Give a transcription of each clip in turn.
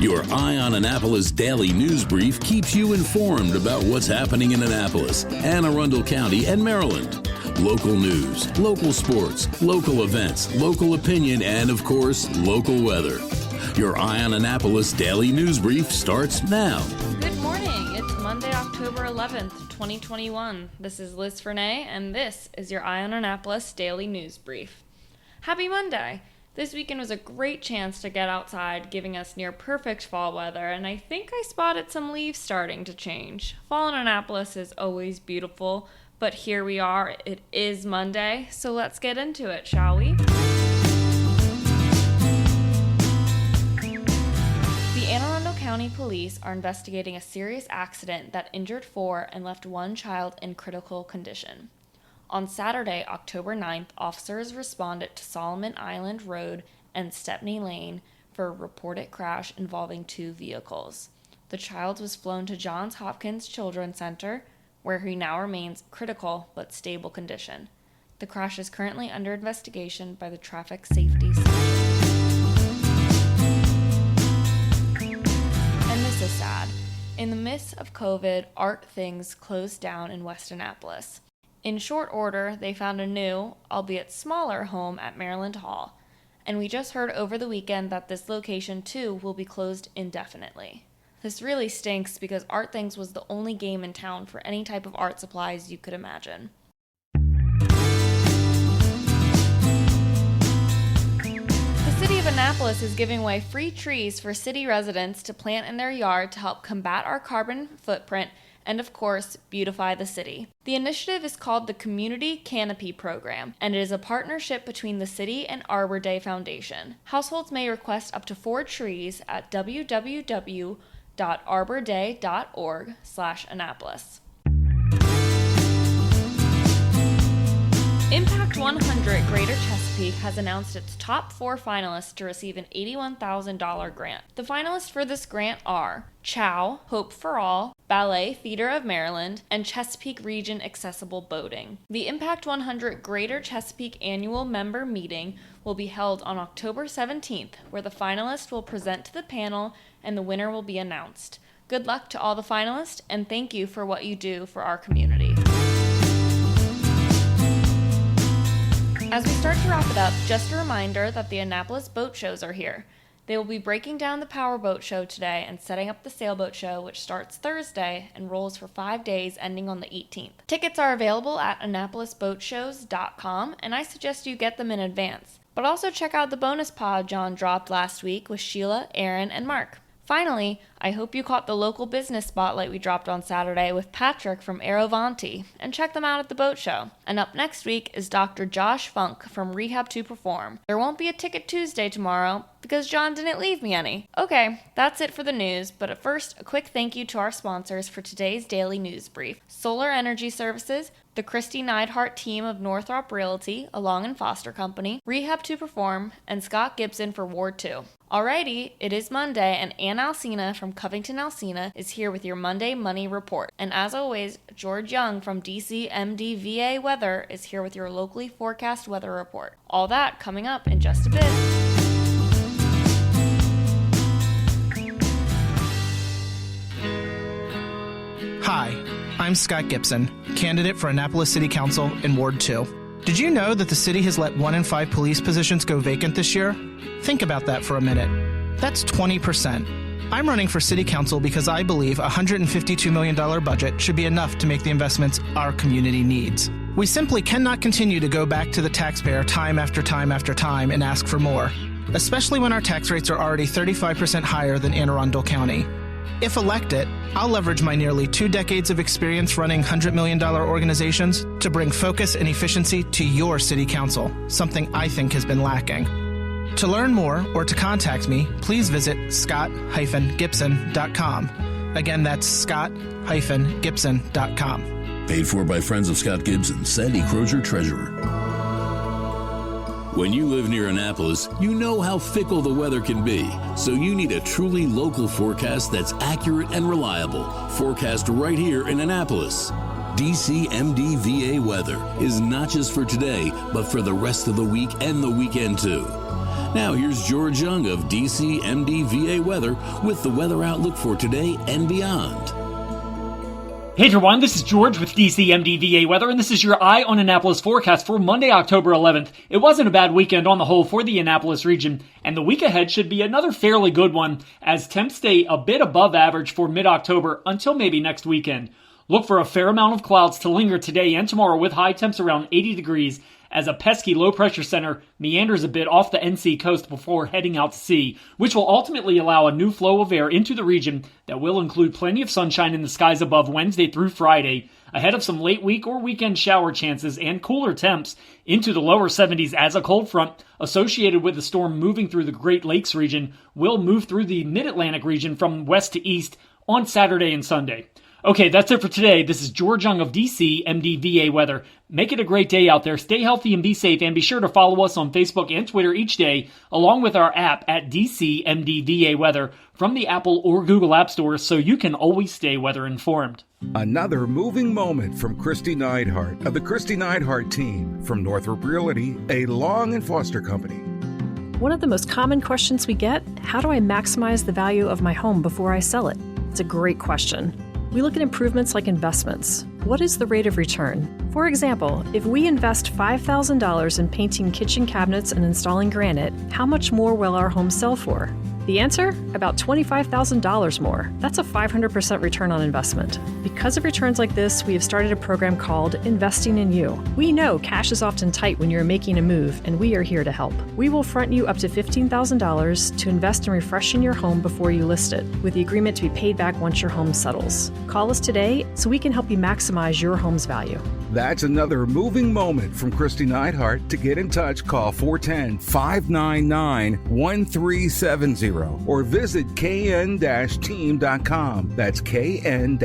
Your Eye on Annapolis daily news brief keeps you informed about what's happening in Annapolis and Arundel County and Maryland. Local news, local sports, local events, local opinion, and of course, local weather. Your Eye on Annapolis daily news brief starts now. Good morning. It's Monday, October 11th, 2021. This is Liz Fernay, and this is your Eye on Annapolis daily news brief. Happy Monday. This weekend was a great chance to get outside, giving us near perfect fall weather, and I think I spotted some leaves starting to change. Fall in Annapolis is always beautiful, but here we are. It is Monday, so let's get into it, shall we? The Anne Arundel County Police are investigating a serious accident that injured 4 and left 1 child in critical condition. On Saturday, October 9th, officers responded to Solomon Island Road and Stepney Lane for a reported crash involving 2 vehicles. The child was flown to Johns Hopkins Children's Center, where he now remains critical but stable condition. The crash is currently under investigation by the Traffic Safety Section. And this is sad. In the midst of COVID, Art Things closed down in West Annapolis. In short order, they found a new, albeit smaller, home at Maryland Hall, and we just heard over the weekend that this location too will be closed indefinitely. This really stinks because Art Things was the only game in town for any type of art supplies you could imagine. The City of Annapolis is giving away free trees for city residents to plant in their yard to help combat our carbon footprint and, of course, beautify the city. The initiative is called the Community Canopy Program, and it is a partnership between the city and Arbor Day Foundation. Households may request up to 4 trees at www.arborday.org/Annapolis. Impact100 Greater Chesapeake has announced its top 4 finalists to receive an $81,000 grant. The finalists for this grant are CHOW, Hope for All, Ballet Theater of Maryland, and Chesapeake Region Accessible Boating. The Impact100 Greater Chesapeake annual member meeting will be held on October 17th, where the finalists will present to the panel and the winner will be announced. Good luck to all the finalists, and thank you for what you do for our community. As we start to wrap it up, just a reminder that the Annapolis boat shows are here. They will be breaking down the Power Boat Show today and setting up the Sailboat Show, which starts Thursday and rolls for 5 days ending on the 18th. Tickets are available at AnnapolisBoatShows.com, and I suggest you get them in advance. But also check out the bonus pod John dropped last week with Sheila, Aaron, and Mark. Finally, I hope you caught the local business spotlight we dropped on Saturday with Patrick from Aerovanti, and check them out at the boat show. And up next week is Dr. Josh Funk from Rehab to Perform. There won't be a Ticket Tuesday tomorrow because John didn't leave me any. Okay, that's it for the news, but at first, a quick thank you to our sponsors for today's daily news brief: Solar Energy Services, the Kristi Neidhardt Team of Northrop Realty, a Long and Foster company, Rehab to Perform, and Scott Gibson for Ward 2. Alrighty, it is Monday, and Ann Alsina from Covington Alsina is here with your Monday Money Report. And as always, George Young from DC MDVA Weather is here with your locally forecast weather report. All that coming up in just a bit. Hi, I'm Scott Gibson, candidate for Annapolis City Council in Ward 2. Did you know that the city has let 1 in 5 police positions go vacant this year? Think about that for a minute. That's 20%. I'm running for city council because I believe a $152 million budget should be enough to make the investments our community needs. We simply cannot continue to go back to the taxpayer time after time after time and ask for more, especially when our tax rates are already 35% higher than Anne Arundel County. If elected, I'll leverage my nearly 2 decades of experience running $100 million organizations to bring focus and efficiency to your city council, something I think has been lacking. To learn more or to contact me, please visit scott-gibson.com. Again, that's scott-gibson.com. Paid for by Friends of Scott Gibson, Sandy Crozier, Treasurer. When you live near Annapolis, you know how fickle the weather can be, so you need a truly local forecast that's accurate and reliable. Forecast right here in Annapolis. DCMDVA weather is not just for today, but for the rest of the week and the weekend too. Now here's George Young of DC MDVA Weather with the weather outlook for today and beyond. Hey everyone, this is George with DC MDVA Weather, and this is your Eye on Annapolis forecast for Monday, October 11th. It wasn't a bad weekend on the whole for the Annapolis region, and the week ahead should be another fairly good one as temps stay a bit above average for mid-October until maybe next weekend. Look for a fair amount of clouds to linger today and tomorrow with high temps around 80 degrees as a pesky low-pressure center meanders a bit off the NC coast before heading out to sea, which will ultimately allow a new flow of air into the region that will include plenty of sunshine in the skies above Wednesday through Friday, ahead of some late week or weekend shower chances and cooler temps into the lower 70s as a cold front associated with the storm moving through the Great Lakes region will move through the Mid-Atlantic region from west to east on Saturday and Sunday. Okay, that's it for today. This is George Young of DC MDVA Weather. Make it a great day out there. Stay healthy and be safe, and be sure to follow us on Facebook and Twitter each day, along with our app at DC MDVA Weather from the Apple or Google App Store, so you can always stay weather informed. Another moving moment from Kristi Neidhardt of the Kristi Neidhardt Team from Northrop Realty, a Long and Foster company. One of the most common questions we get, how do I maximize the value of my home before I sell it? It's a great question. We look at improvements like investments. What is the rate of return? For example, if we invest $5,000 in painting kitchen cabinets and installing granite, how much more will our home sell for? The answer? About $25,000 more. That's a 500% return on investment. Because of returns like this, we have started a program called Investing in You. We know cash is often tight when you're making a move, and we are here to help. We will front you up to $15,000 to invest in refreshing your home before you list it, with the agreement to be paid back once your home settles. Call us today so we can help you maximize your home's value. That's another moving moment from Kristi Neidhardt. To get in touch, call 410-599-1370 or visit kn-team.com. That's kn-team.com.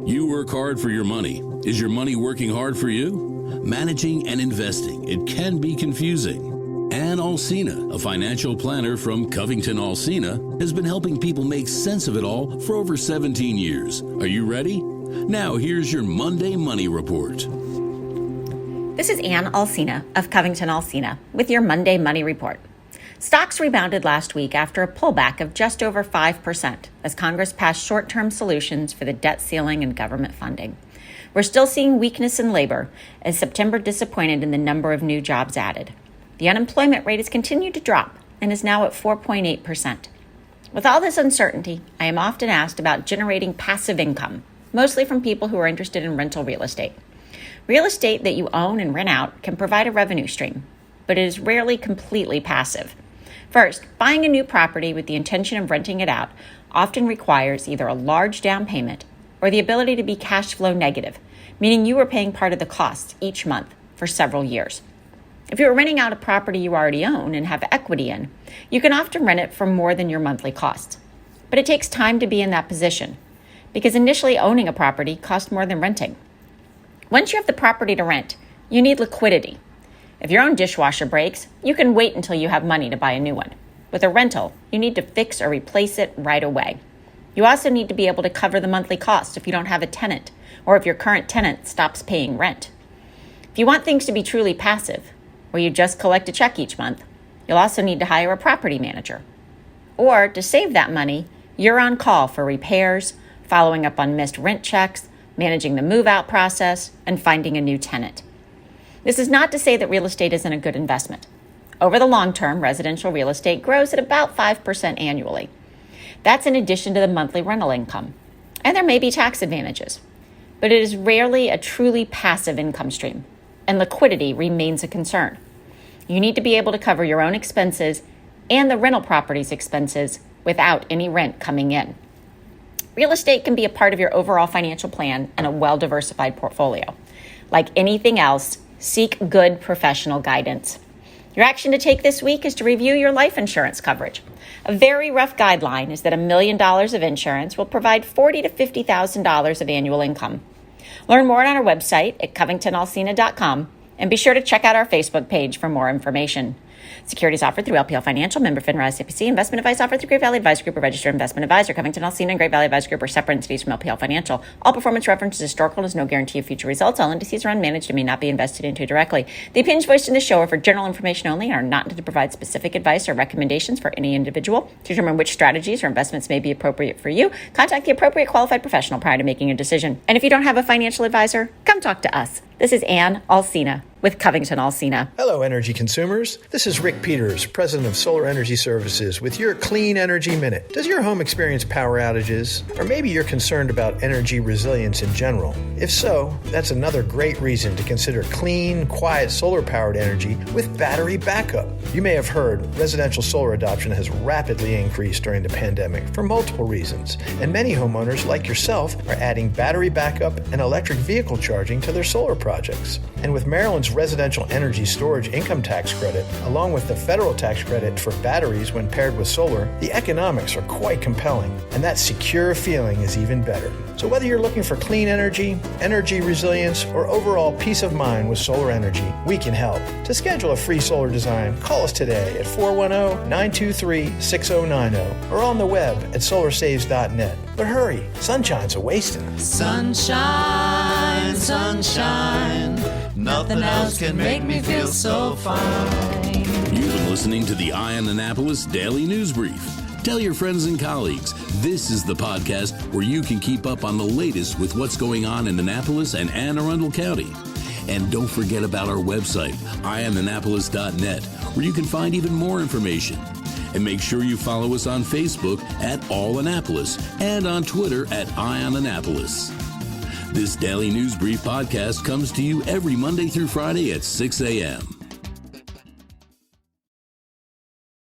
You work hard for your money. Is your money working hard for you? Managing and investing, it can be confusing. Ann Alsina, a financial planner from Covington Alsina, has been helping people make sense of it all for over 17 years. Are you ready? Now here's your Monday Money Report. This is Ann Alsina of Covington Alsina with your Monday Money Report. Stocks rebounded last week after a pullback of just over 5% as Congress passed short-term solutions for the debt ceiling and government funding. We're still seeing weakness in labor as September disappointed in the number of new jobs added. The unemployment rate has continued to drop and is now at 4.8%. With all this uncertainty, I am often asked about generating passive income, mostly from people who are interested in rental real estate. Real estate that you own and rent out can provide a revenue stream, but it is rarely completely passive. First, buying a new property with the intention of renting it out often requires either a large down payment or the ability to be cash flow negative, meaning you are paying part of the costs each month for several years. If you are renting out a property you already own and have equity in, you can often rent it for more than your monthly costs. But it takes time to be in that position, because initially owning a property costs more than renting. Once you have the property to rent, you need liquidity. If your own dishwasher breaks, you can wait until you have money to buy a new one. With a rental, you need to fix or replace it right away. You also need to be able to cover the monthly costs if you don't have a tenant, or if your current tenant stops paying rent. If you want things to be truly passive, where you just collect a check each month, you'll also need to hire a property manager. Or, to save that money, you're on call for repairs, following up on missed rent checks, managing the move-out process, and finding a new tenant. This is not to say that real estate isn't a good investment. Over the long term, residential real estate grows at about 5% annually. That's in addition to the monthly rental income. And there may be tax advantages. But it is rarely a truly passive income stream, and liquidity remains a concern. You need to be able to cover your own expenses and the rental property's expenses without any rent coming in. Real estate can be a part of your overall financial plan and a well-diversified portfolio. Like anything else, seek good professional guidance. Your action to take this week is to review your life insurance coverage. A very rough guideline is that $1 million of insurance will provide $40,000 to $50,000 of annual income. Learn more on our website at covingtonalsina.com and be sure to check out our Facebook page for more information. Securities offered through LPL Financial, member FINRA SIPC. Investment advice offered through Great Valley Advisory Group, a registered investment advisor. Covington, Alsina, and Great Valley Advisory Group are separate entities from LPL Financial. All performance references historical, is no guarantee of future results. All indices are unmanaged and may not be invested into directly. The opinions voiced in this show are for general information only and are not intended to provide specific advice or recommendations for any individual. To determine which strategies or investments may be appropriate for you, contact the appropriate qualified professional prior to making a decision. And if you don't have a financial advisor, come talk to us. This is Ann Alsina with Covington Alsina. Hello, energy consumers. This is Rick Peters, president of Solar Energy Services, with your Clean Energy Minute. Does your home experience power outages? Or maybe you're concerned about energy resilience in general? If so, that's another great reason to consider clean, quiet solar-powered energy with battery backup. You may have heard residential solar adoption has rapidly increased during the pandemic for multiple reasons, and many homeowners like yourself are adding battery backup and electric vehicle charging to their solar projects. And with Maryland's residential energy storage income tax credit, along with the federal tax credit for batteries when paired with solar, the economics are quite compelling, and that secure feeling is even better. So whether you're looking for clean energy, energy resilience, or overall peace of mind with solar energy, we can help. To schedule a free solar design, call us today at 410-923-6090 or on the web at solarsaves.net. But hurry, sunshine's a-wasting. Sunshine, sunshine, nothing else can make me feel so fine. You've been listening to the Eye on Annapolis Daily News Brief. Tell your friends and colleagues, this is the podcast where you can keep up on the latest with what's going on in Annapolis and Anne Arundel County. And don't forget about our website, eyeonannapolis.net, where you can find even more information. And make sure you follow us on Facebook at All Annapolis and on Twitter at Eye on Annapolis. This Daily News Brief podcast comes to you every Monday through Friday at 6 a.m.